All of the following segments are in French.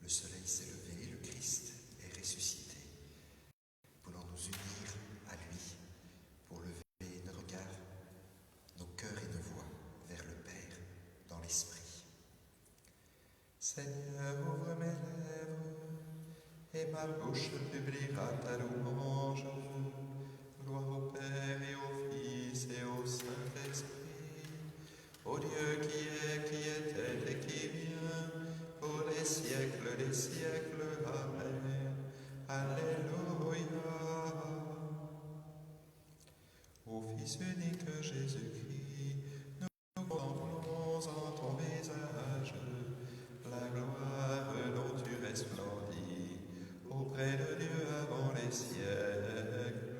Le soleil s'est levé, le Christ est ressuscité. Voulons nous unir à lui pour lever nos regards, nos cœurs et nos voix vers le Père dans l'Esprit. Seigneur, ouvre mes lèvres, et ma bouche publiera ta louange. Gloire au Père et au Fils et au Saint-Esprit, au Dieu qui était et qui vient, pour les siècles des siècles. Amen. Alléluia. Ô Fils unique Jésus-Christ, nous contemplons en ton visage la gloire dont tu resplendis auprès de Dieu avant les siècles.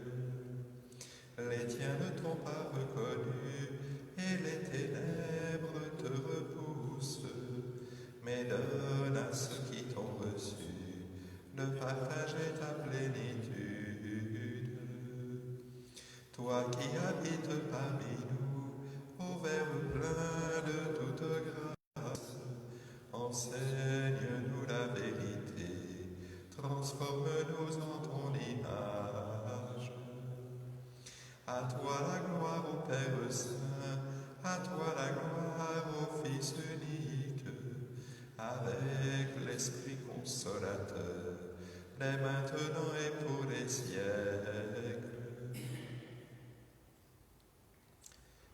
Les tiens ne t'ont pas reconnu et les ténèbres te repoussent, mais donne à ceux qui t'ont reçu de partager ta plénitude. Toi qui habites parmi nous, ô Verbe plein de toute grâce, enseigne-nous la vérité, transforme-nous en ton image. À toi la gloire au Père Saint, à toi la gloire au Fils unique, avec l'Esprit consolateur, dès maintenant et pour les siècles.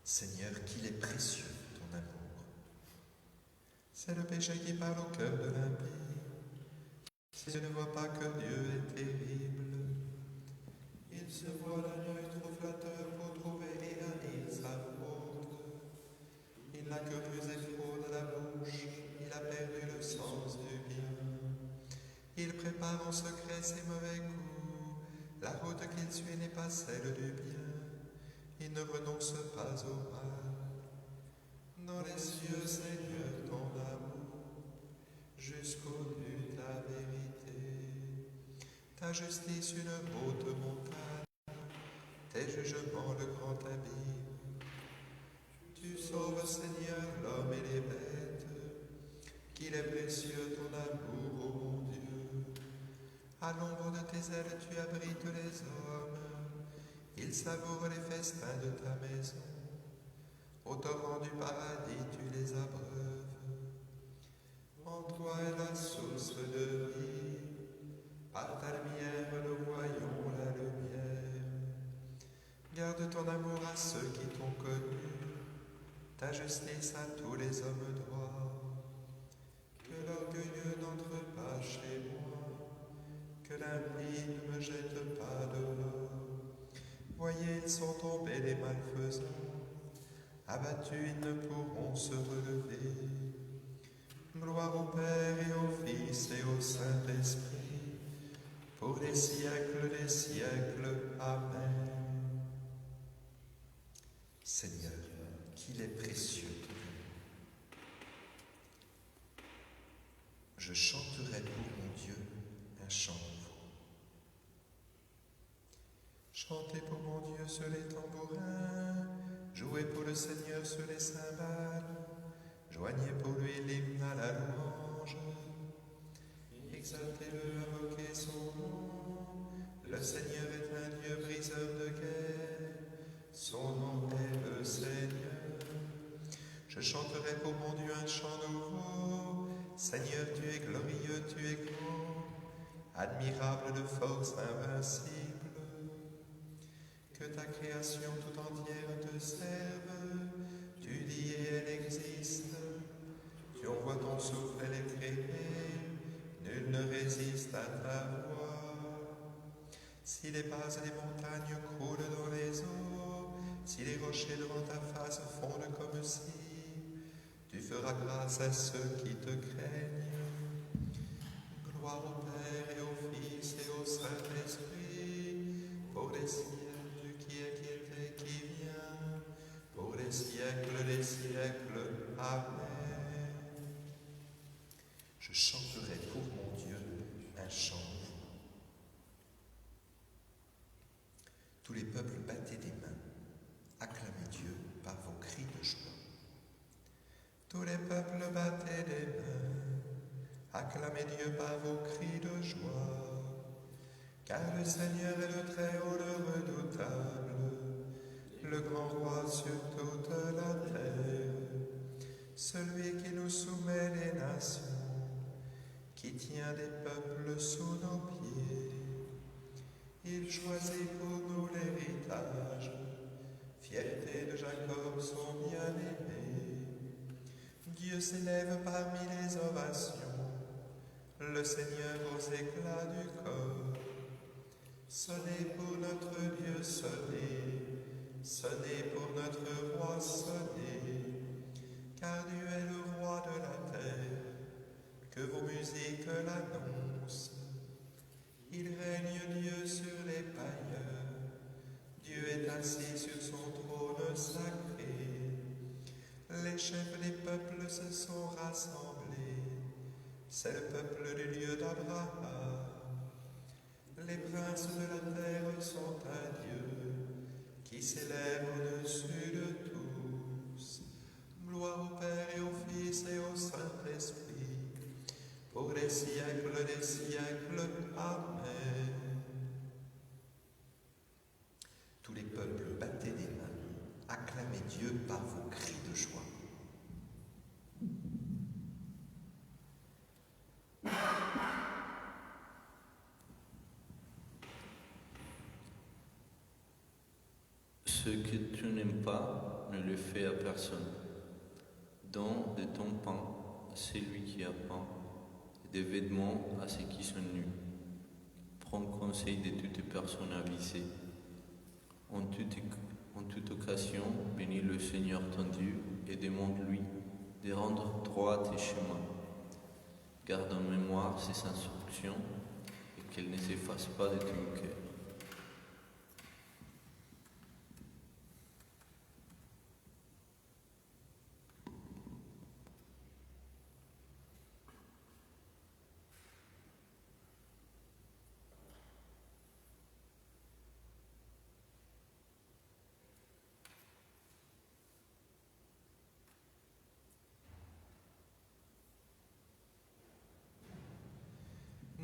Seigneur, qu'il est précieux ton amour. C'est le péché qui parle au cœur de l'impie. Si je ne vois pas que Dieu est terrible, il se voit d'un œil trop flatteur pour trouver et haïr sa faute. Il n'a que ruse et fraude à la bouche, il a perdu le sens du bien. Il prépare en secret ses mauvais coups, la route qu'il suit n'est pas celle du bien. Il ne renonce pas au mal. Dans les cieux, Seigneur, ton amour, jusqu'au but de la vérité. Ta justice une haute montagne, tes jugements le grand abîme. Tu sauves, Seigneur, l'homme et les bêtes, qu'il est précieux ton amour, ô mon Dieu. À l'ombre de tes ailes, tu abrites les hommes, ils savourent les festins de ta maison. Au torrent du paradis, tu les abreuves. En toi est la source de vie. Par ta lumière, nous voyons la lumière. Garde ton amour à ceux qui t'ont connu, ta justice à tous les hommes droits. Que l'orgueilleux n'entre pas chez moi, que l'impie ne me jette pas dehors. Voyez, ils sont tombés les malfaisants, abattus, ils ne pourront se relever. Gloire au Père et au Fils et au Saint-Esprit, pour les siècles des siècles. Amen. Seigneur, qu'il est précieux ton amour. Je chanterai pour mon Dieu un chant nouveau. Chantez pour mon Dieu sur les tambourins, jouez pour le Seigneur sur les cymbales, joignez pour lui l'hymne à la louange. Exaltez-le, invoquez son nom, le Seigneur est un Dieu briseur de guerre, son nom est le Seigneur. Je chanterai pour mon Dieu un chant nouveau, Seigneur, tu es glorieux, tu es grand, admirable de force invincible. Que ta création tout entière te serve, tu dis et elle existe, tu envoies ton souffle, elle est créée, nul ne résiste à ta voix. Si les bases des montagnes croulent dans les eaux, si les rochers devant ta face fondent comme si, tu feras grâce à ceux qui te craignent. Gloire au Père et au Fils et au Saint-Esprit, pour les siècles qui était, qui vient, pour les siècles des siècles. Amen. Je chanterai pour mon Dieu un chant nouveau. Tous les peuples battaient des mains, acclamez Dieu par vos cris de joie. Tous les peuples battaient des mains, Acclamez Dieu par vos cris de joie, car le Seigneur est le Très-Haut, le redoutable, le grand roi sur toute la terre, celui qui nous soumet les nations, qui tient des peuples sous nos pieds. Il choisit pour nous l'héritage, fierté de Jacob son bien-aimé. Dieu s'élève parmi les ovations, le Seigneur aux éclats du corps. Sonnez pour notre Dieu, sonnez, sonnez pour notre roi, sonnez, car Dieu est le roi de la terre, que vos musiques l'annoncent. Il règne Dieu sur les païens, Dieu est assis sur son trône sacré. Les chefs des peuples se sont rassemblés, c'est le peuple du Dieu d'Abraham. Les princes de la terre sont un Dieu qui s'élève au-dessus de tous. Gloire au Père et au Fils et au Saint-Esprit, pour les siècles des siècles. Amen. Tous les peuples, battez des mains, acclamez Dieu par vos cris de joie. Ce que tu n'aimes pas, ne le fais à personne. Donne de ton pain à celui qui a faim, et des vêtements à ceux qui sont nus. Prends conseil de toutes personnes avisées. En toute occasion, bénis le Seigneur ton Dieu et demande-lui de rendre droit tes chemins. Garde en mémoire ses instructions et qu'elles ne s'effacent pas de ton cœur.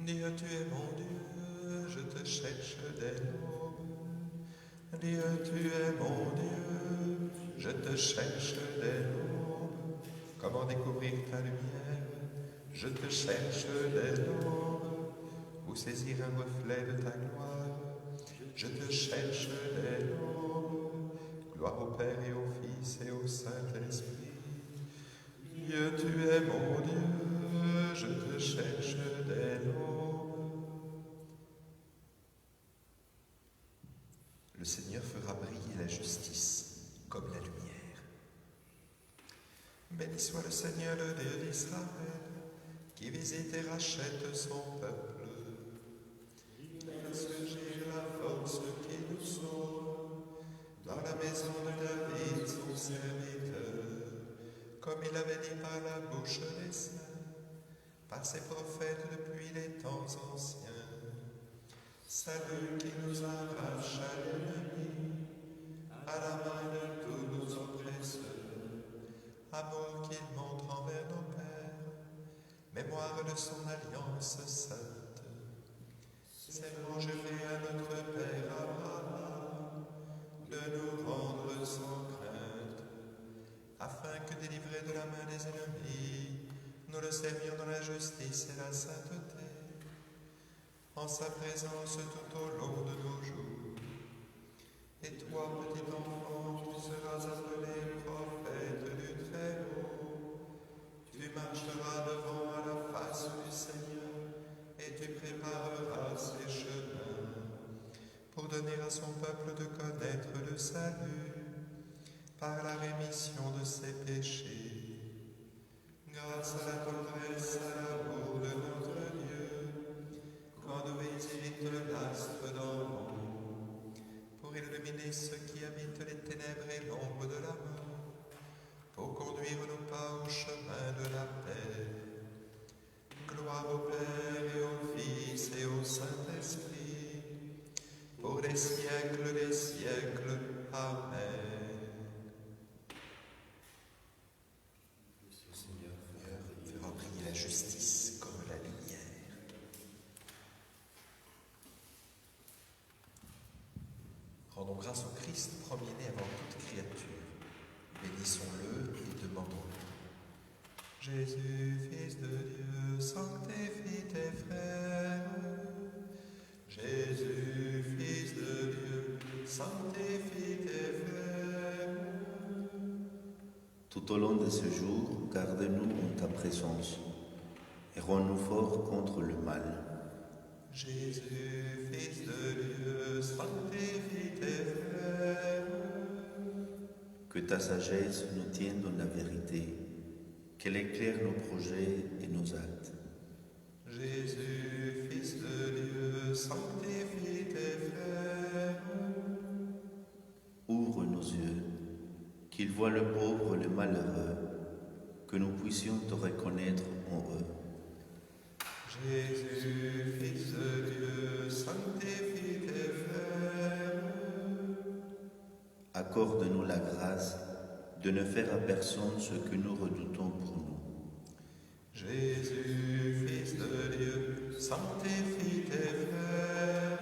Dieu, tu es mon Dieu, je te cherche dès l'aube. Dieu, tu es mon Dieu, je te cherche dès l'aube. Comment découvrir ta lumière? Je te cherche dès l'aube. Où saisir un reflet de ta gloire? Je te cherche dès l'aube. Gloire au Père et au Fils et au Saint-Esprit. Dieu, tu es mon Dieu, je te cherche dès l'aube. Le Seigneur fera briller la justice comme la lumière. Béni soit le Seigneur, le Dieu d'Israël, qui visite et rachète son peuple. Il a surgir la force qui nous sauve, dans la maison de David, son serviteur, comme il avait dit par la bouche des saints, par ses prophètes depuis les temps anciens. Salut qui nous arrache à l'ennemi, à la main de tous nos oppresseurs. Amour qu'il montre envers nos pères, mémoire de son alliance sainte. C'est juré à notre Père Abraham de nous rendre sans crainte, afin que délivrés de la main des ennemis, nous le servions dans la justice et la sainteté, en sa présence tout au long de nos jours. Et toi, petit enfant, tu seras appelé prophète du Très-Haut. Tu marcheras devant à la face du Seigneur, et tu prépareras ses chemins, pour donner à son peuple de connaître le salut, par la rémission de ses péchés. Grâce à la tendresse, à l'amour de notre Dieu, conduis vite l'astre dans le monde, pour illuminer ceux qui habitent les ténèbres et l'ombre de la mort, pour conduire nos pas au chemin de la paix. Gloire au Père et au Fils et au Saint-Esprit, pour les siècles des siècles. Amen. Le Seigneur fera briller la justice comme la Rendons grâce au Christ, premier-né avant toute créature. Bénissons-le et demandons-le. Jésus, Fils de Dieu, sanctifie tes frères. Jésus, Fils de Dieu, sanctifie tes frères. Tout au long de ce jour, garde-nous en ta présence et rends-nous forts contre le mal. Jésus, Fils de Dieu, sanctifie tes frères. Que ta sagesse nous tienne dans la vérité, qu'elle éclaire nos projets et nos actes. Jésus, Fils de Dieu, sanctifie tes frères. Ouvre nos yeux, qu'ils voient le pauvre et le malheureux, que nous puissions te reconnaître en eux. Jésus, Fils de Dieu, sanctifie tes frères. Accorde-nous la grâce de ne faire à personne ce que nous redoutons pour nous. Jésus, Fils de Dieu, sanctifie tes frères.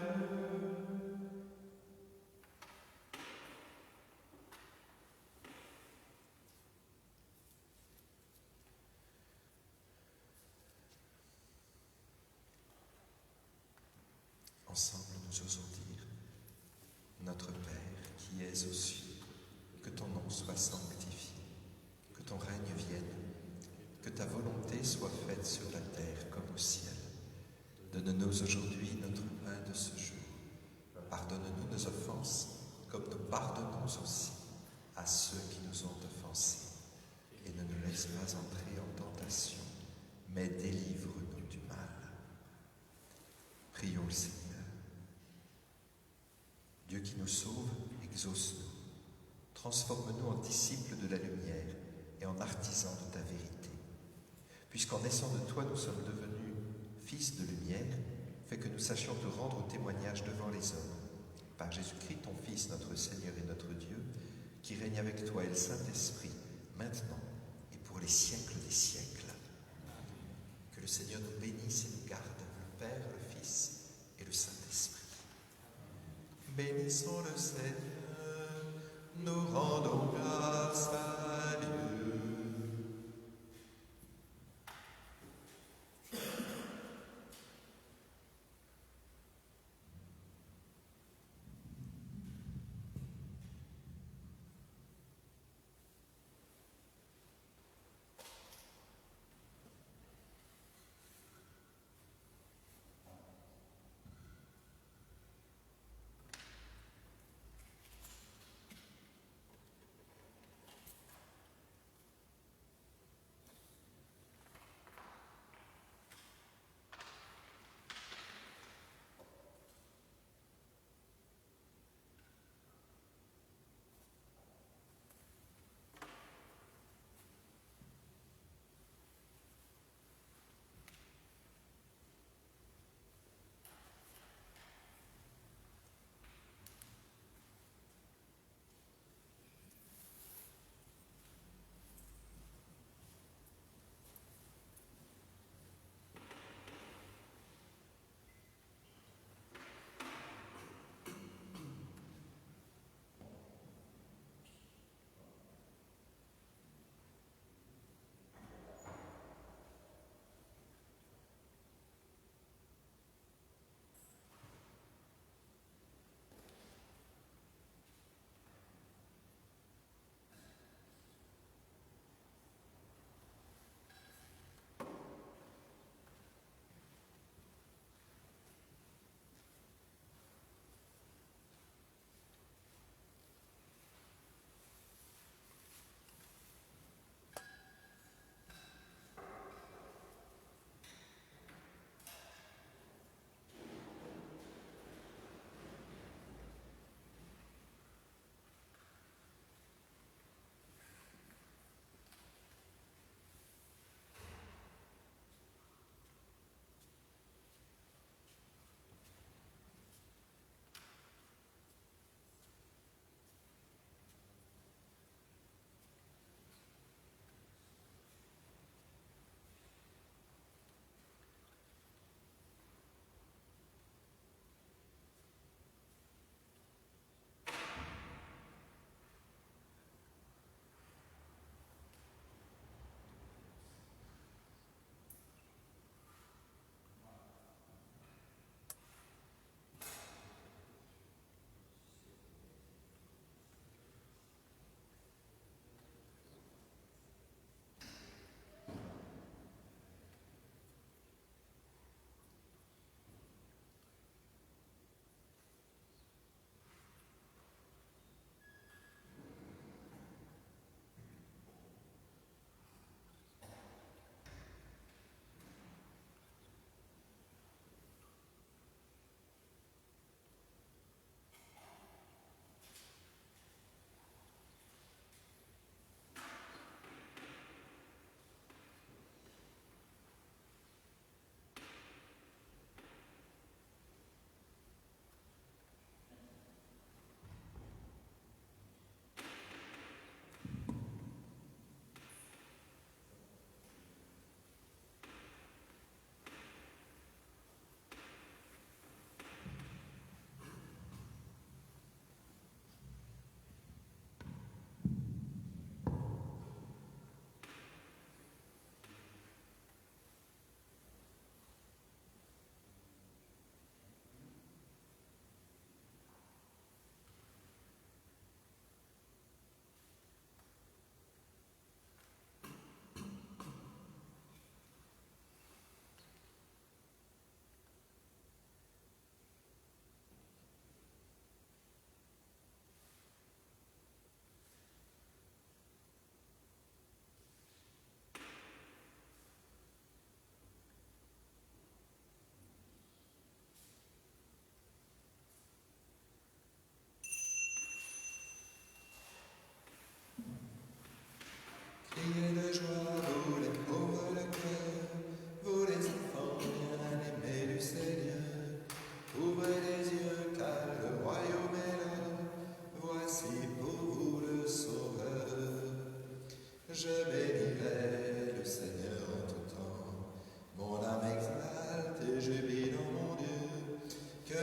Ensemble, nous osons dire, Notre Père qui es aux cieux, que ton nom soit sanctifié, que ton règne vienne, que ta volonté soit faite sur la terre comme au ciel. Donne-nous aujourd'hui notre pain de ce jour. Pardonne-nous nos offenses, comme nous pardonnons aussi à ceux qui nous ont offensés. Et ne nous laisse pas entrer en tentation, mais délivre-nous du mal. Prions le Seigneur. Dieu qui nous sauve, exauce-nous. Transforme-nous en disciples de la lumière et en artisans de ta vérité. Puisqu'en naissant de toi, nous sommes devenus fils de lumière, fais que nous sachions te rendre témoignage devant les hommes. Par Jésus-Christ, ton Fils, notre Seigneur et notre Dieu, qui règne avec toi et le Saint-Esprit, maintenant et pour les siècles des siècles. Que le Seigneur nous bénisse et nous garde, le Père, le Fils et le Saint-Esprit. Bénissons le Seigneur, nous rendons grâce à Dieu.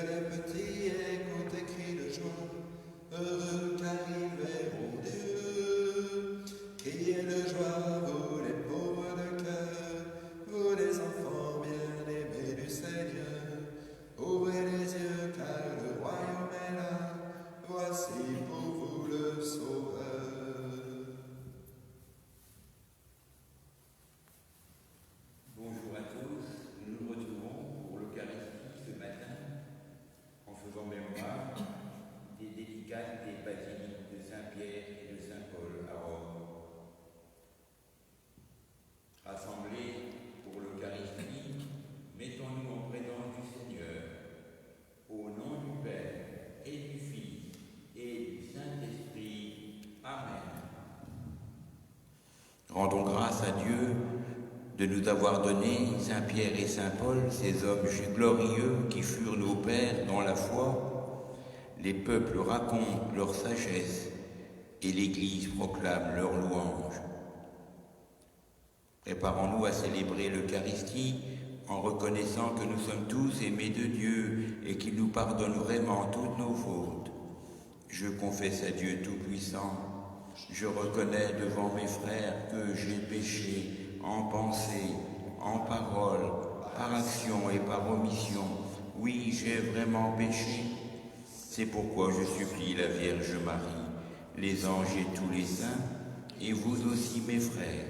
les petits écoutent des cris de joie, heureux car ils verront Dieu. Criez de joie, vous les pauvres de cœur, vous les enfants bien-aimés du Seigneur. Ouvrez les yeux car le royaume est là, voici pour vous le Sauveur. Bonjour à tous, nous nous retrouvons pour l'Eucharistie ce matin en faisant mémoire des dédicaces des basiliques de Saint-Pierre et de Saint-Paul à Rome. Rassemblés pour l'Eucharistie, mettons-nous en présence du Seigneur, au nom du Père et du Fils et du Saint-Esprit. Amen. Rendons grâce à Dieu de nous avoir donné Saint-Pierre et Saint-Paul, ces hommes glorieux qui furent nos pères dans la foi. Les peuples racontent leur sagesse et l'Église proclame leur louange. Préparons-nous à célébrer l'Eucharistie en reconnaissant que nous sommes tous aimés de Dieu et qu'il nous pardonne vraiment toutes nos fautes. Je confesse à Dieu Tout-Puissant, je reconnais devant mes frères que j'ai péché en pensée, en parole, par action et par omission. Oui, j'ai vraiment péché. C'est pourquoi je supplie la Vierge Marie, les anges et tous les saints, et vous aussi mes frères,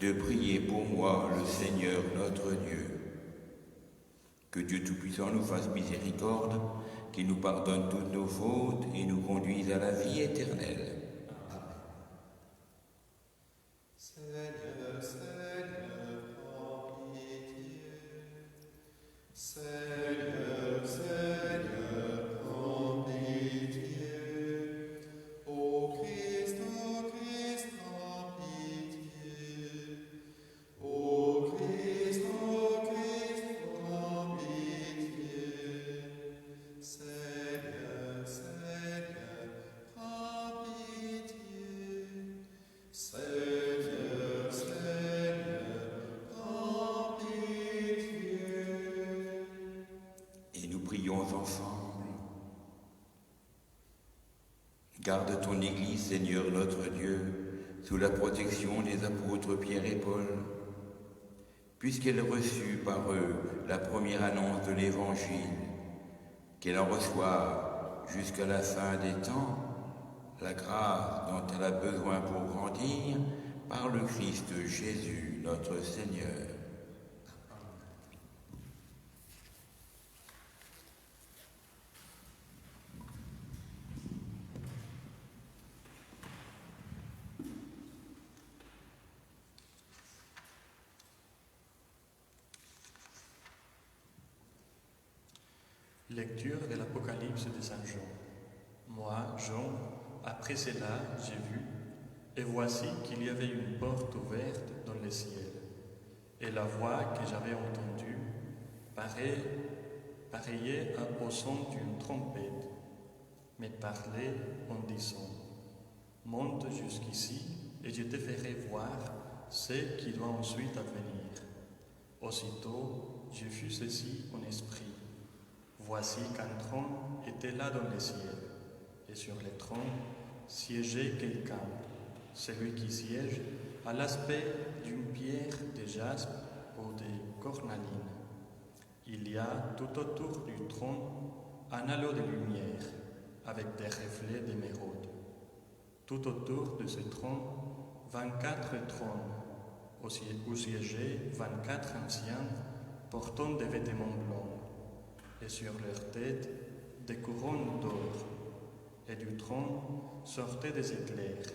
de prier pour moi le Seigneur notre Dieu. Que Dieu Tout-Puissant nous fasse miséricorde, qu'il nous pardonne toutes nos fautes et nous conduise à la vie éternelle. Seigneur, Seigneur, prends pitié. Seigneur, Seigneur, prends pitié. Ô Christ, prends pitié. Ô Christ, prends pitié. Seigneur, Seigneur, prends pitié. Seigneur, Seigneur, prends pitié. Et nous prions ensemble. Garde ton Église, Seigneur notre Dieu, sous la protection des apôtres Pierre et Paul, puisqu'elle reçut par eux la première annonce de l'Évangile, qu'elle en reçoive jusqu'à la fin des temps la grâce dont elle a besoin pour grandir par le Christ Jésus, notre Seigneur. Lecture de l'Apocalypse de Saint Jean. Moi, Jean, après cela, j'ai vu, et voici qu'il y avait une porte ouverte dans le ciel. Et la voix que j'avais entendue pareillait au son d'une trompette, mais parlait en disant, « Monte jusqu'ici, et je te ferai voir ce qui doit ensuite advenir. » Aussitôt, je fus saisi en esprit. Voici qu'un trône était là dans le ciel, et sur le trône siégeait quelqu'un. Celui qui siège a l'aspect d'une pierre de jaspe ou de cornaline. Il y a tout autour du trône un halo de lumière, avec des reflets d'émeraude. Tout autour de ce trône, 24 trônes, où siégeaient 24 anciens portant des vêtements blancs, et sur leur tête des couronnes d'or. Et du trône sortaient des éclairs,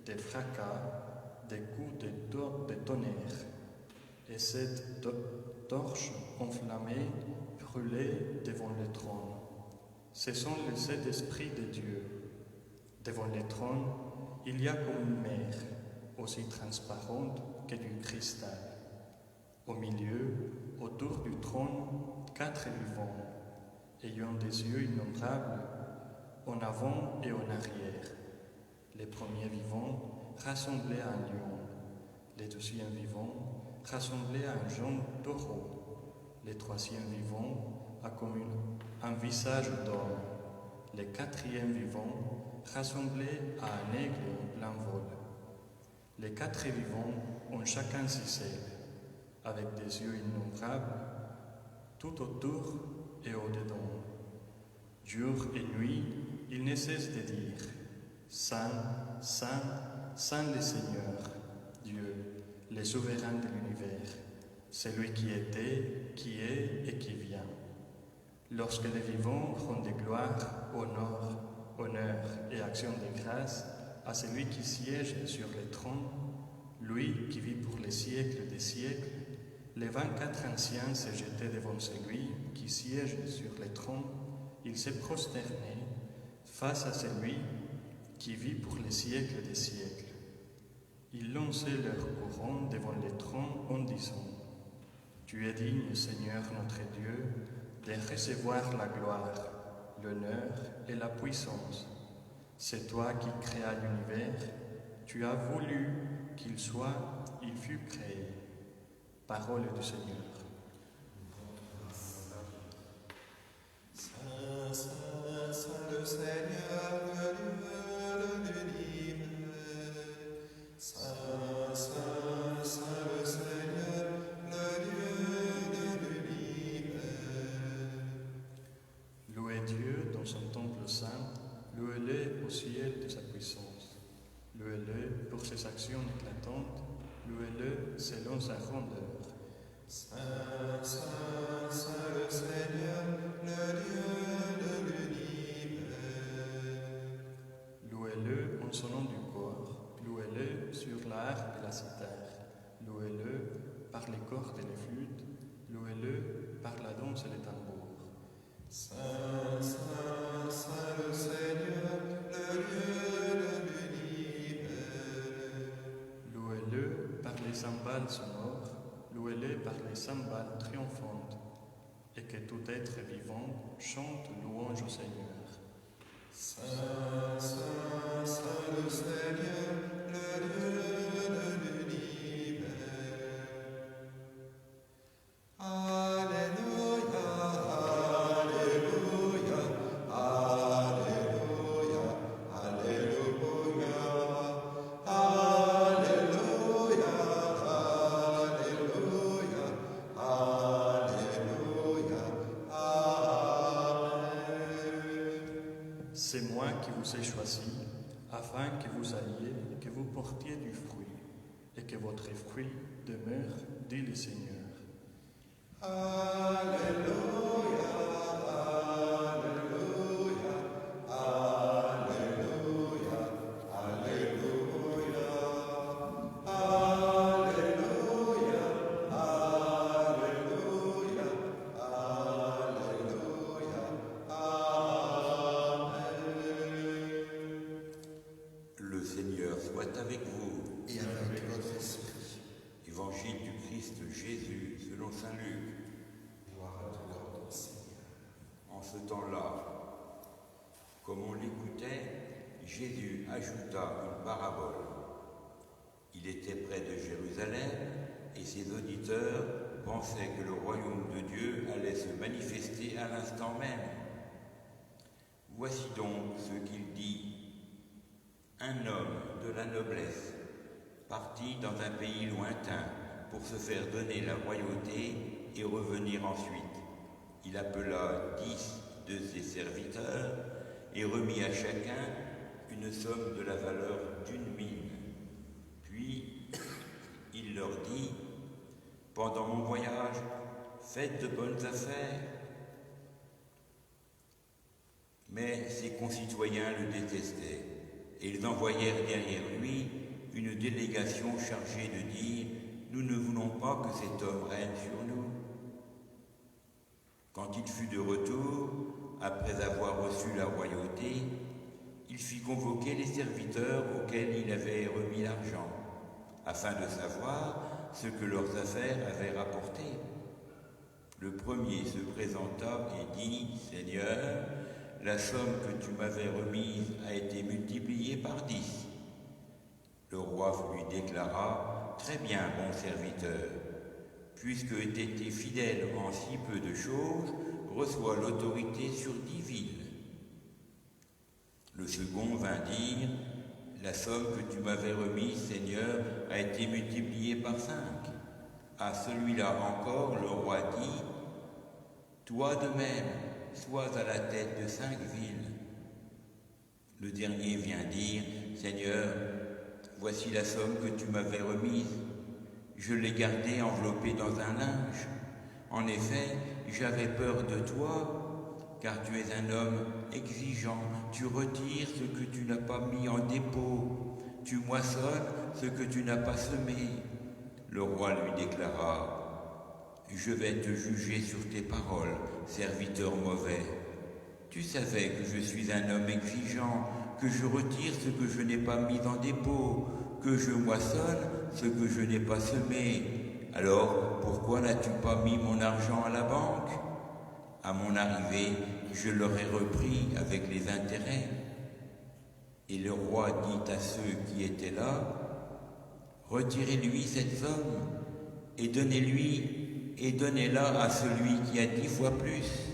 des fracas, des coups de tonnerre. Et cette torche enflammée brûlait devant le trône. Ce sont les 7 esprits de Dieu. Devant le trône, il y a comme une mer, aussi transparente que du cristal. Au milieu, autour du trône, 4 vivants, ayant des yeux innombrables, en avant et en arrière. Les premiers vivants rassemblés à un lion, les deuxièmes vivants rassemblés à un jeune taureau, les troisièmes vivants à comme un visage d'homme, le quatrième vivant, rassemblé à un aigle en plein vol. Les quatre vivants ont chacun six ailes, avec des yeux innombrables, tout autour et au-dedans. Jour et nuit, ils ne cessent de dire « Saint, Saint, Saint le Seigneur, Dieu, le souverain de l'univers, celui qui était, qui est et qui vient. » Lorsque les vivants rendent gloire, honneur et action de grâce à celui qui siège sur le trône, lui qui vit pour les siècles des siècles, les 24 anciens se jetaient devant celui qui siège sur le trône. Ils se prosternaient face à celui qui vit pour les siècles des siècles. Ils lançaient leur couronne devant le trône en disant « Tu es digne, Seigneur notre Dieu, de recevoir la gloire, l'honneur et la puissance. C'est toi qui créas l'univers, tu as voulu qu'il soit, il fut créé. » Parole du Seigneur. Saint, Saint, Saint le Seigneur, le Dieu de l'univers. Saint, Saint, Saint le Seigneur, le Dieu de l'univers. Louez Dieu dans son temple saint, louez-le au ciel de sa puissance. Louez-le pour ses actions éclatantes, louez-le selon sa grandeur. Saint, Saint, Saint le Seigneur, le Dieu de l'univers. Louez-le en sonnant du corps, louez-le sur la harpe et la cithare, louez-le par les cordes et les flûtes, louez-le par la danse et les tambours. Saint, Saint, Saint le Seigneur, le Dieu de l'univers. Louez-le par les cymbales sonores, louez-le par les cymbales triomphantes, et que tout être vivant chante louange au Seigneur. Saint, Saint, Saint le Seigneur, le Dieu de l'univers. Alléluia, Alléluia, Alléluia, Alléluia, Alléluia, Alléluia, Amen. C'est moi qui vous ai choisi, afin que vous alliez et que vous portiez du fruit, et que votre fruit demeure, dit le Seigneur. Alléluia, Alléluia, Alléluia, Alléluia, Alléluia, Alléluia, Alléluia, Amen. Le Seigneur soit avec vous. Et avec votre esprit. Évangile du Christ Jésus selon saint Luc. Gloire à toi, Seigneur. En ce temps-là, comme on l'écoutait, Jésus ajouta une parabole. Il était près de Jérusalem et ses auditeurs pensaient que le royaume de Dieu allait se manifester à l'instant même. Voici donc ce qu'il dit. Un homme de la noblesse partit dans un pays lointain pour se faire donner la royauté et revenir ensuite. Il appela 10 de ses serviteurs et remit à chacun une somme de la valeur d'une mine. Puis il leur dit : « Pendant mon voyage, faites de bonnes affaires. » Mais ses concitoyens le détestaient et ils envoyèrent derrière lui une délégation chargée de dire : « Nous ne voulons pas que cet homme règne sur nous. » Quand il fut de retour, après avoir reçu la royauté, il fit convoquer les serviteurs auxquels il avait remis l'argent, afin de savoir ce que leurs affaires avaient rapporté. Le premier se présenta et dit : « Seigneur, la somme que tu m'avais remise a été multipliée par 10. » Le roi lui déclara : « Très bien, bon serviteur. Puisque tu étais fidèle en si peu de choses, reçoit l'autorité sur 10 villes. Le second vint dire, la somme que tu m'avais remise, Seigneur, a été multipliée par 5. À celui-là encore, le roi dit, toi de même, sois à la tête de 5 villes. Le dernier vient dire, Seigneur, voici la somme que tu m'avais remise. Je l'ai gardée enveloppée dans un linge. En effet, j'avais peur de toi, car tu es un homme exigeant. Tu retires ce que tu n'as pas mis en dépôt. Tu moissonnes ce que tu n'as pas semé. Le roi lui déclara, je vais te juger sur tes paroles, serviteur mauvais. Tu savais que je suis un homme exigeant, que je retire ce que je n'ai pas mis en dépôt, que je moissonne ce que je n'ai pas semé. Alors, pourquoi n'as-tu pas mis mon argent à la banque? À mon arrivée, je l'aurais repris avec les intérêts. Et le roi dit à ceux qui étaient là, retirez-lui cette somme et donnez-la à celui qui a 10 fois plus.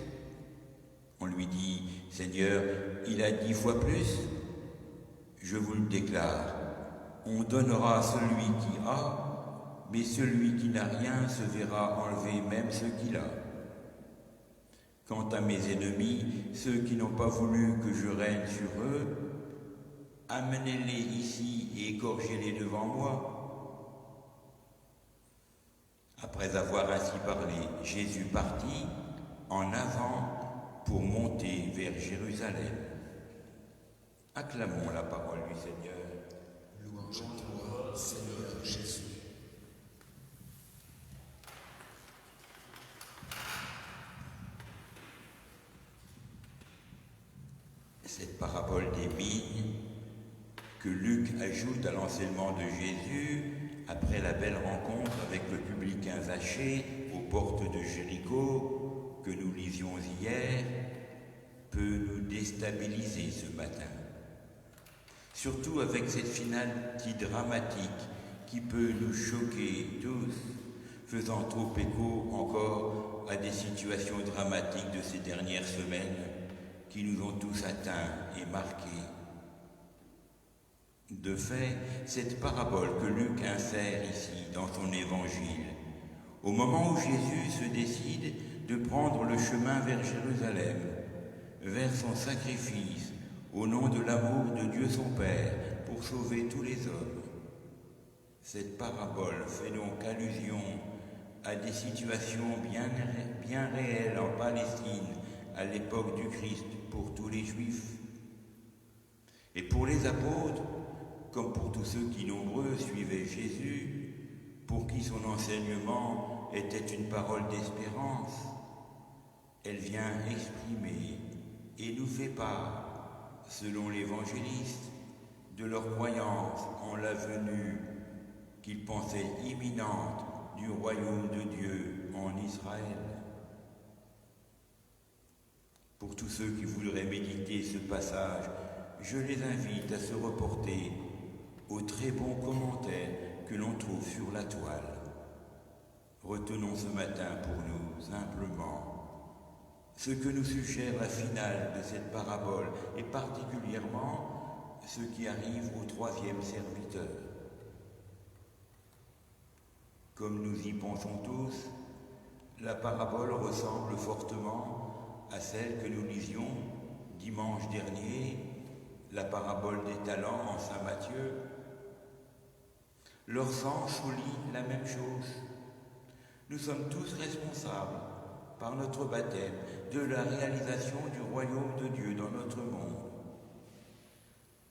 On lui dit, Seigneur, il a 10 fois plus. Je vous le déclare, on donnera à celui qui a, mais celui qui n'a rien se verra enlever même ce qu'il a. Quant à mes ennemis, ceux qui n'ont pas voulu que je règne sur eux, amenez-les ici et égorgez-les devant moi. Après avoir ainsi parlé, Jésus partit en avant pour monter vers Jérusalem. Acclamons la parole du Seigneur. Louange à toi, Seigneur Jésus. Cette parabole des vignes que Luc ajoute à l'enseignement de Jésus après la belle rencontre avec le publicain Zachée aux portes de Jéricho que nous lisions hier, peut nous déstabiliser ce matin. Surtout avec cette finale si dramatique qui peut nous choquer tous, faisant trop écho encore à des situations dramatiques de ces dernières semaines qui nous ont tous atteints et marqués. De fait, cette parabole que Luc insère ici dans son évangile, au moment où Jésus se décide de prendre le chemin vers Jérusalem, vers son sacrifice, au nom de l'amour de Dieu son Père, pour sauver tous les hommes. Cette parabole fait donc allusion à des situations bien réelles en Palestine à l'époque du Christ pour tous les Juifs. Et pour les apôtres, comme pour tous ceux qui nombreux suivaient Jésus, pour qui son enseignement était une parole d'espérance, elle vient exprimer et nous fait part, selon l'évangéliste, de leur croyance en la venue qu'ils pensaient imminente du royaume de Dieu en Israël. Pour tous ceux qui voudraient méditer ce passage, je les invite à se reporter aux très bons commentaires que l'on trouve sur la toile. Retenons ce matin pour nous simplement ce que nous suggère la finale de cette parabole et particulièrement ce qui arrive au 3e serviteur. Comme nous y pensons tous, la parabole ressemble fortement à celle que nous lisions dimanche dernier, la parabole des talents en Saint Matthieu. Leur sens souligne la même chose. Nous sommes tous responsables, par notre baptême, de la réalisation du royaume de Dieu dans notre monde.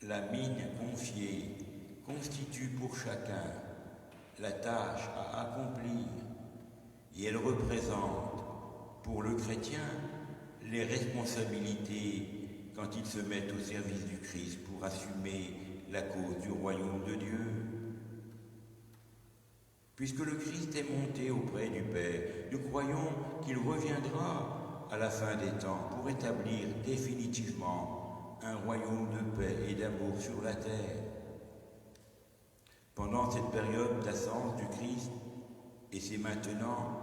La mine confiée constitue pour chacun la tâche à accomplir et elle représente pour le chrétien les responsabilités quand il se met au service du Christ pour assumer la cause du royaume de Dieu. Puisque le Christ est monté auprès du Père, nous croyons qu'il reviendra à la fin des temps pour établir définitivement un royaume de paix et d'amour sur la terre. Pendant cette période d'ascens du Christ, et c'est maintenant,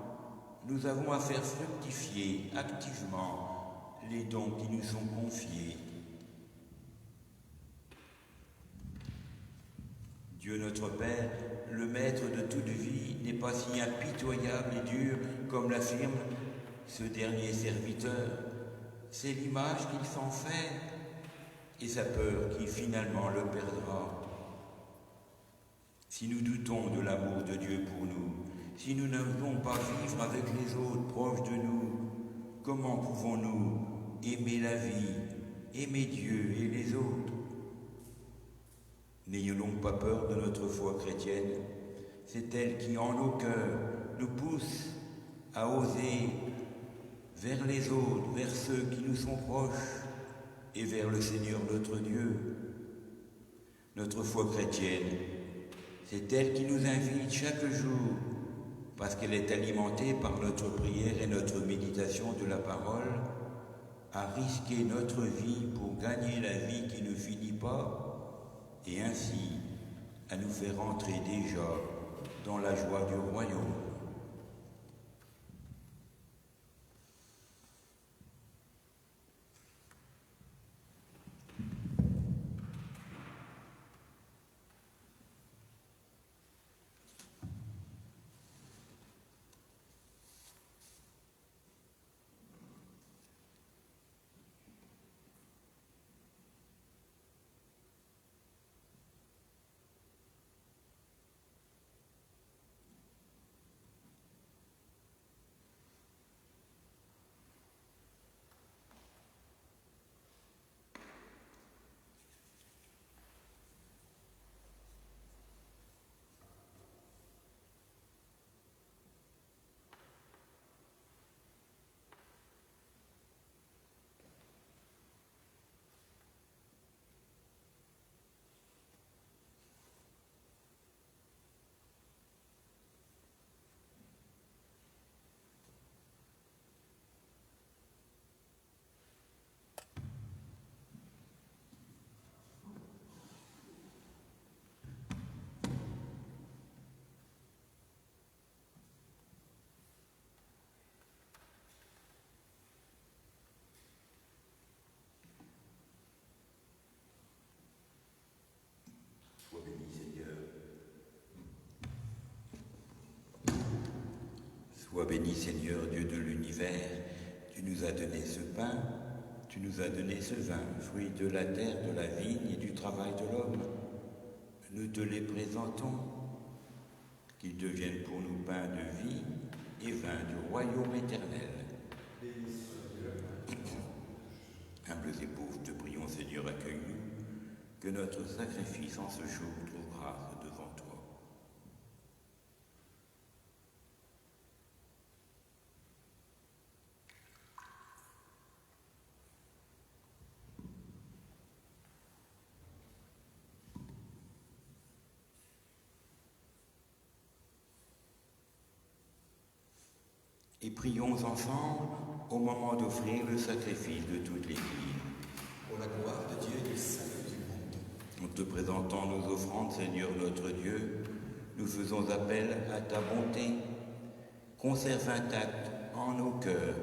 nous avons à faire fructifier activement les dons qui nous sont confiés. Dieu notre Père, le maître de toute vie, n'est pas si impitoyable et dur comme l'affirme ce dernier serviteur. C'est l'image qu'il s'en fait et sa peur qui finalement le perdra. Si nous doutons de l'amour de Dieu pour nous, si nous ne voulons pas vivre avec les autres proches de nous, comment pouvons-nous aimer la vie, aimer Dieu et les autres? N'ayons donc pas peur de notre foi chrétienne. C'est elle qui, en nos cœurs, nous pousse à oser vers les autres, vers ceux qui nous sont proches et vers le Seigneur notre Dieu. Notre foi chrétienne, c'est elle qui nous invite chaque jour, parce qu'elle est alimentée par notre prière et notre méditation de la parole, à risquer notre vie pour gagner la vie qui ne finit pas, et ainsi à nous faire entrer déjà dans la joie du royaume. Sois béni Seigneur, Dieu de l'univers, tu nous as donné ce pain, tu nous as donné ce vin, fruit de la terre, de la vigne et du travail de l'homme. Nous te les présentons, qu'ils deviennent pour nous pain de vie et vin du royaume éternel. Humbles et pauvres, te prions Seigneur, accueille-nous, que notre sacrifice en ce jour trouve grâce devant toi. Et prions ensemble au moment d'offrir le sacrifice de toute l'Église. Pour la gloire de Dieu et du salut du monde. En te présentant nos offrandes, Seigneur notre Dieu, nous faisons appel à ta bonté. Conserve intacte en nos cœurs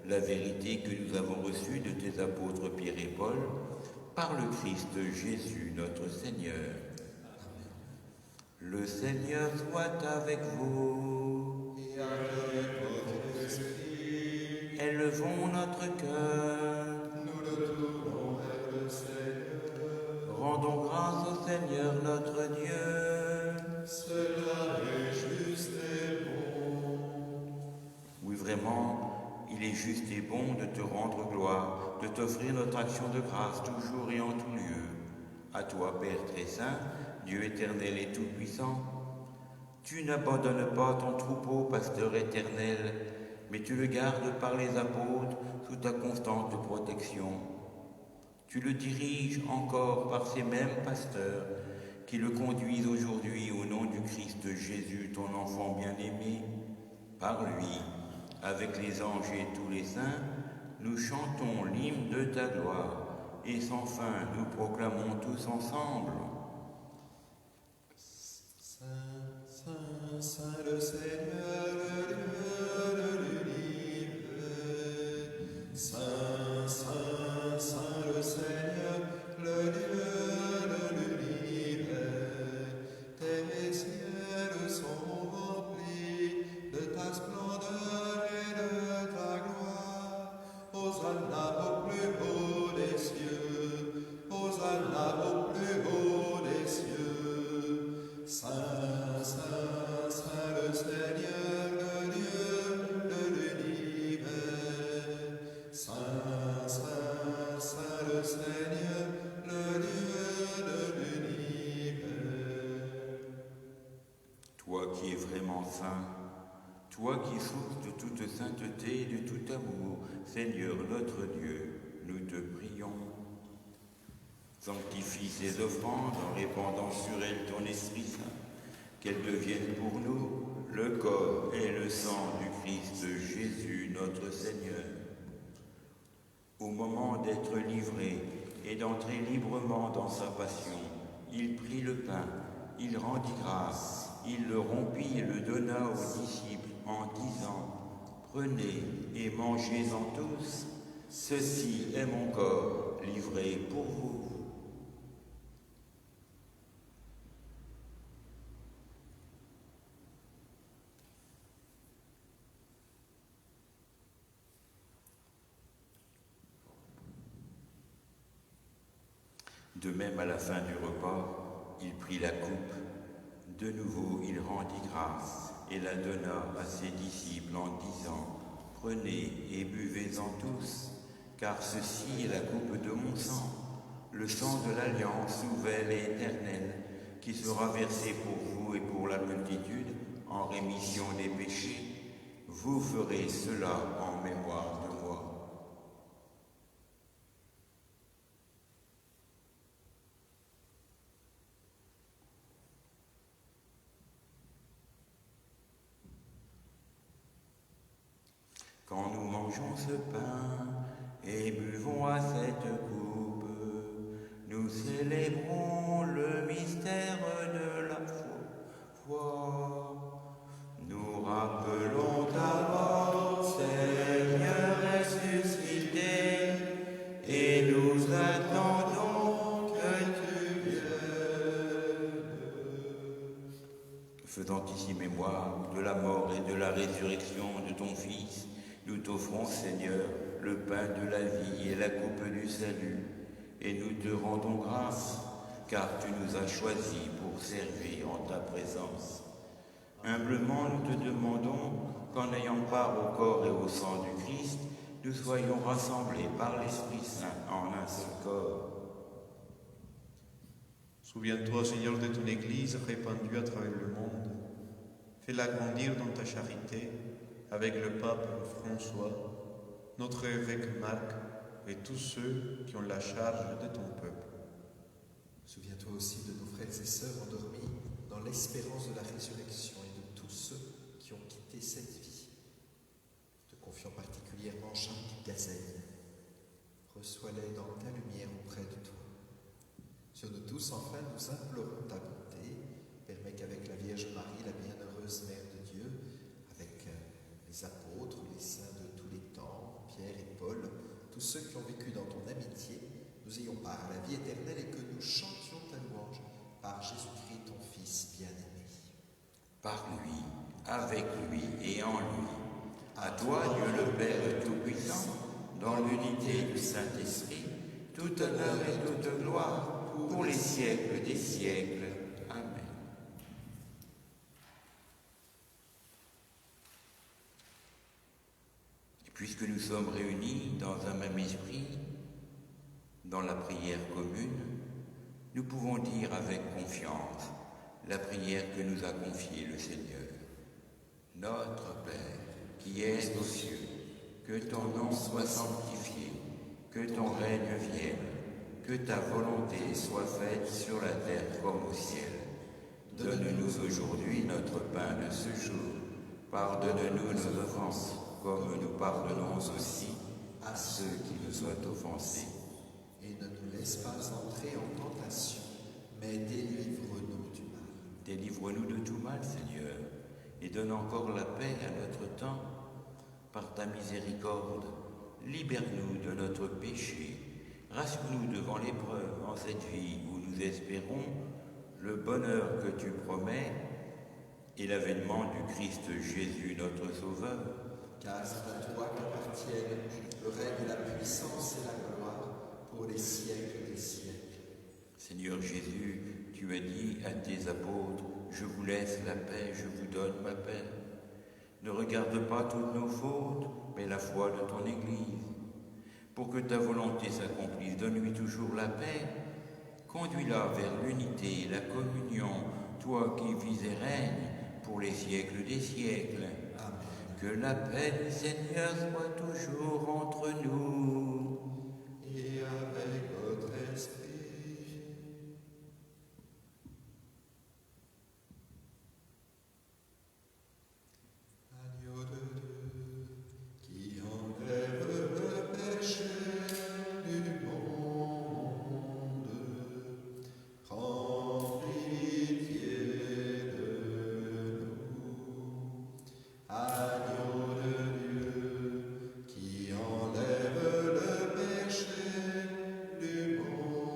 la vérité que nous avons reçue de tes apôtres Pierre et Paul par le Christ Jésus notre Seigneur. Amen. Le Seigneur soit avec vous. Et avec votre esprit. Élevons notre cœur. Nous le tournons vers le Seigneur. Rendons grâce au Seigneur notre Dieu. Cela est juste et bon. Oui, vraiment, il est juste et bon de te rendre gloire, de t'offrir notre action de grâce toujours et en tout lieu. À toi, Père très saint, Dieu éternel et tout-puissant, tu n'abandonnes pas ton troupeau, pasteur éternel, mais tu le gardes par les apôtres sous ta constante protection. Tu le diriges encore par ces mêmes pasteurs qui le conduisent aujourd'hui au nom du Christ Jésus, ton enfant bien-aimé. Par lui, avec les anges et tous les saints, nous chantons l'hymne de ta gloire et sans fin nous proclamons tous ensemble. Saint, Saint, Saint le Seigneur, le Dieu Seigneur, le Dieu de l'univers. Toi qui es vraiment saint, toi qui source de toute sainteté et de tout amour, Seigneur notre Dieu, nous te prions. Sanctifie ces offrandes en répandant sur elles ton Esprit Saint, qu'elles deviennent pour nous le corps et le sang du Christ Jésus notre Seigneur. Au moment d'être livré et d'entrer librement dans sa passion, il prit le pain, il rendit grâce, il le rompit et le donna aux disciples en disant « Prenez et mangez-en tous, ceci est mon corps livré pour vous. » De même, à la fin du repas, il prit la coupe. De nouveau, il rendit grâce et la donna à ses disciples en disant « Prenez et buvez-en tous, car ceci est la coupe de mon sang, le sang de l'alliance nouvelle et éternelle, qui sera versé pour vous et pour la multitude en rémission des péchés. Vous ferez cela en mémoire de moi. » Quand nous mangeons ce pain et buvons à cette coupe, nous célébrons le mystère de la foi. Nous rappelons ta mort, Seigneur ressuscité, et nous attendons que tu viennes. Faisant ici mémoire de la mort et de la résurrection de ton Fils, nous t'offrons, Seigneur, le pain de la vie et la coupe du salut, et nous te rendons grâce, car tu nous as choisis pour servir en ta présence. Humblement, nous te demandons qu'en ayant part au corps et au sang du Christ, nous soyons rassemblés par l'Esprit Saint en un seul corps. Souviens-toi, Seigneur, de ton Église répandue à travers le monde. Fais-la grandir dans ta charité avec le pape François, notre évêque Marc et tous ceux qui ont la charge de ton peuple. Souviens-toi aussi de nos frères et sœurs endormis dans l'espérance de la résurrection et de tous ceux qui ont quitté cette vie. Te confions particulièrement Jacques Gazelle. Reçois-les dans ta lumière auprès de toi. Sur nous tous, enfin, nous implorons ta bonté. Permets qu'avec la Vierge Marie, la bienheureuse Mère de Dieu, avec les apôtres, les saints de tous les temps, Pierre et Paul, tous ceux qui ont vécu dans ton amitié, nous ayons part à la vie éternelle et que nous chantions ta louange par Jésus-Christ, ton Fils bien-aimé. Par lui, avec lui et en lui, à toi, Dieu le Père Tout-Puissant, dans l'unité du Saint-Esprit, tout honneur et toute gloire pour les siècles des siècles. Amen. Puisque nous sommes réunis dans un même esprit, dans la prière commune, nous pouvons dire avec confiance la prière que nous a confiée le Seigneur. Notre Père, qui es aux cieux, que ton nom soit sanctifié, que ton règne vienne, que ta volonté soit faite sur la terre comme au ciel. Donne-nous aujourd'hui notre pain de ce jour. Pardonne-nous nos offenses, comme nous pardonnons aussi à ceux qui nous ont offensés. Et ne nous laisse pas entrer en tentation, mais délivre-nous du mal. Délivre-nous de tout mal, Seigneur, et donne encore la paix à notre temps. Par ta miséricorde, libère-nous de notre péché. Rassure-nous devant l'épreuve en cette vie où nous espérons le bonheur que tu promets et l'avènement du Christ Jésus, notre Sauveur. Car c'est à toi qu'appartiennent le règne et la puissance et la gloire pour les siècles des siècles. Seigneur Jésus, tu as dit à tes apôtres, « Je vous laisse la paix, je vous donne ma paix. » Ne regarde pas toutes nos fautes, mais la foi de ton Église. pour que ta volonté s'accomplisse. Donne-lui toujours la paix. Conduis-la vers l'unité et la communion, toi qui vis et règnes pour les siècles des siècles. Amen. Que la paix du Seigneur soit toujours entre nous. Et avec votre esprit. Agneau de Dieu, qui enlève le péché du monde, prends pitié de nous. Agneau de Dieu, qui enlève le péché du monde,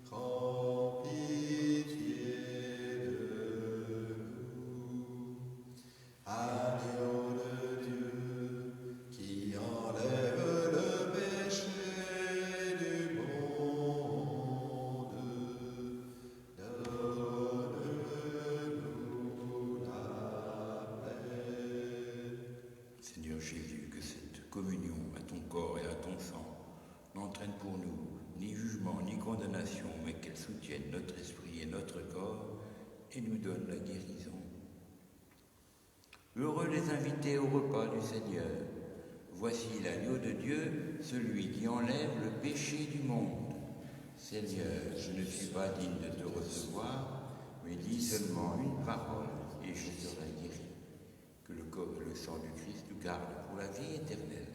prends pitié de nous. Agneau de Dieu, qui enlève le péché du monde, donne-nous la paix. Seigneur Jésus, que cette communion à ton corps et à ton sang n'entraîne pour nous ni jugement ni condamnation, mais qu'elle soutienne notre esprit et notre corps et nous donne la guérison. Heureux les invités au repas du Seigneur. Voici l'agneau de Dieu, celui qui enlève le péché du monde. Seigneur, je ne suis pas digne de te recevoir, mais dis seulement une parole et je serai guéri. Que le corps et le sang du Christ nous gardent pour la vie éternelle.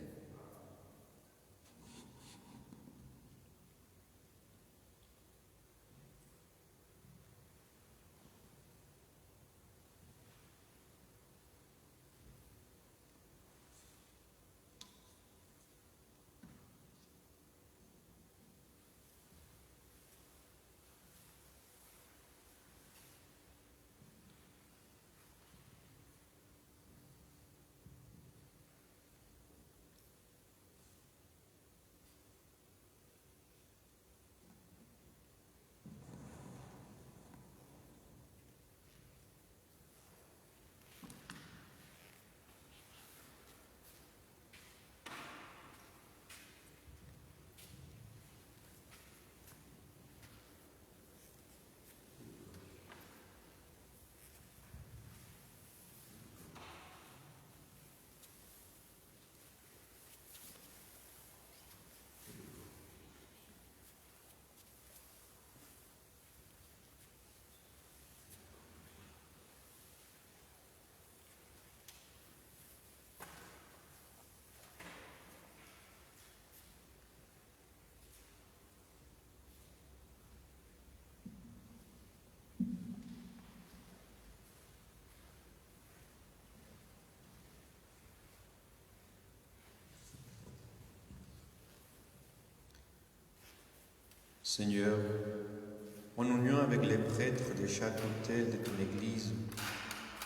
Seigneur, en union avec les prêtres de chaque autel de ton Église,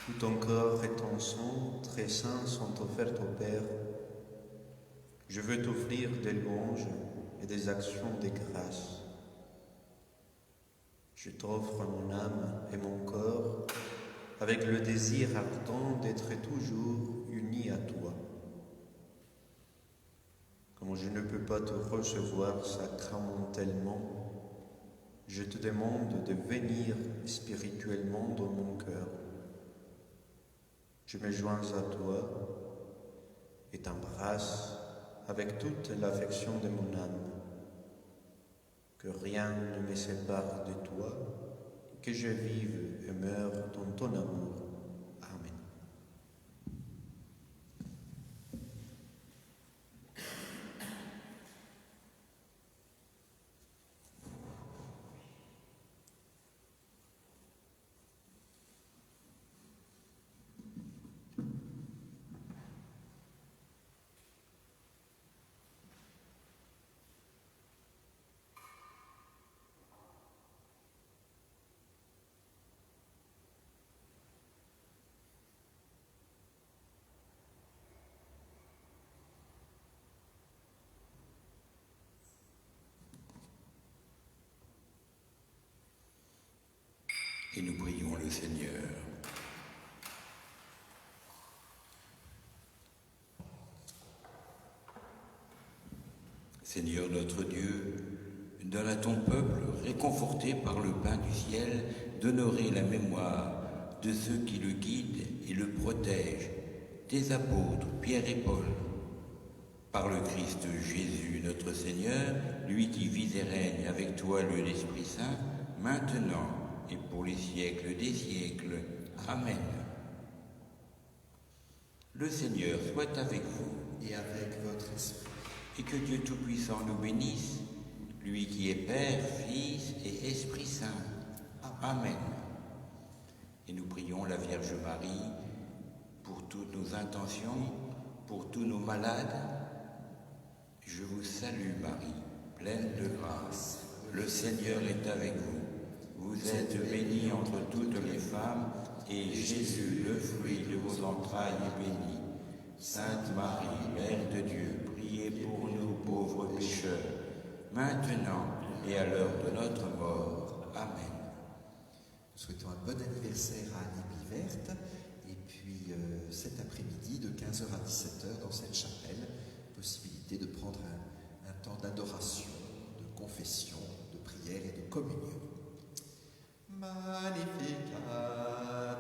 où ton corps et ton sang très saints sont offerts au Père, je veux t'offrir des louanges et des actions de grâce. Je t'offre mon âme et mon corps avec le désir ardent d'être toujours unis à toi. Comme je ne peux pas te recevoir sacramentellement, je te demande de venir spirituellement dans mon cœur. Je me joins à toi et t'embrasse avec toute l'affection de mon âme. Que rien ne me sépare de toi, que je vive et meure dans ton amour. Amen. Et nous prions le Seigneur. Seigneur notre Dieu, donne à ton peuple, réconforté par le pain du ciel, d'honorer la mémoire de ceux qui le guident et le protègent, tes apôtres Pierre et Paul. Par le Christ Jésus notre Seigneur, lui qui vit et règne avec toi l'Esprit Saint, maintenant et pour les siècles des siècles. Amen. Le Seigneur soit avec vous Et avec votre esprit. et que Dieu Tout-Puissant nous bénisse, lui qui est Père, Fils et Esprit Saint. Amen. Et nous prions la Vierge Marie pour toutes nos intentions, pour tous nos malades. Je vous salue Marie, pleine de grâce. Le Seigneur est avec vous. Vous êtes bénie entre toutes les femmes, et Jésus, le fruit de vos entrailles, est béni. Sainte Marie, Mère de Dieu, priez pour nous pauvres pécheurs, maintenant et à l'heure de notre mort. Amen. Nous souhaitons un bon anniversaire à Annie Blivert. Et puis cet après-midi, de 15h à 17h, dans cette chapelle, possibilité de prendre un temps d'adoration, de confession, de prière et de communion. Magnificat,